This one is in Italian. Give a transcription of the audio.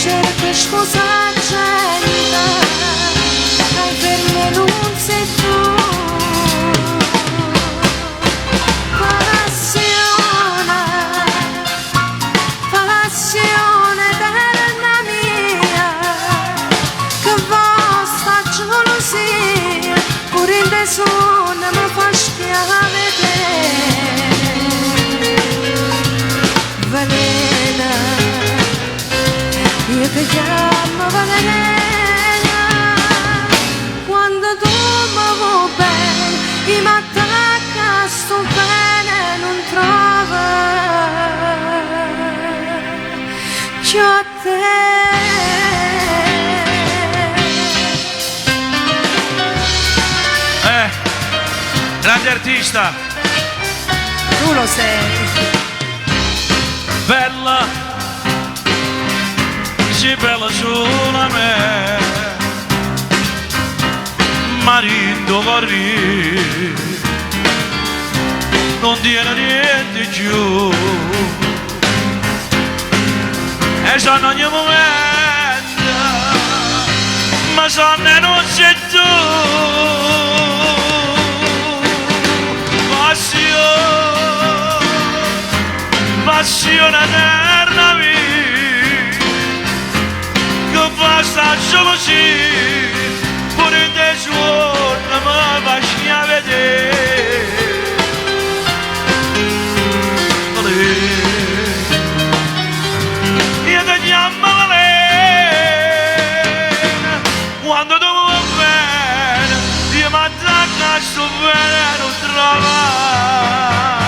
cerco scusa gente, hai per me non sei tu. Passione eterna mia, che vostra gelosia, pure in desone mi fa schiave te. Velena, io ti chiamo Velena, quando tu mi vuoi bene, io mi attacco a sto bene non trovo ciò a te. Grande artista, Tu lo sei. bella, sì bella solo a me, marito corri, non tiene niente giù, e sono ogni momento, ma sono non sei tu. Passione eterna mia, che basta così, pure in te giorni mi faccia vedere. Io ti chiamo Valena, quando tu vuoi bene, io mi attacco a sto bene non trovare.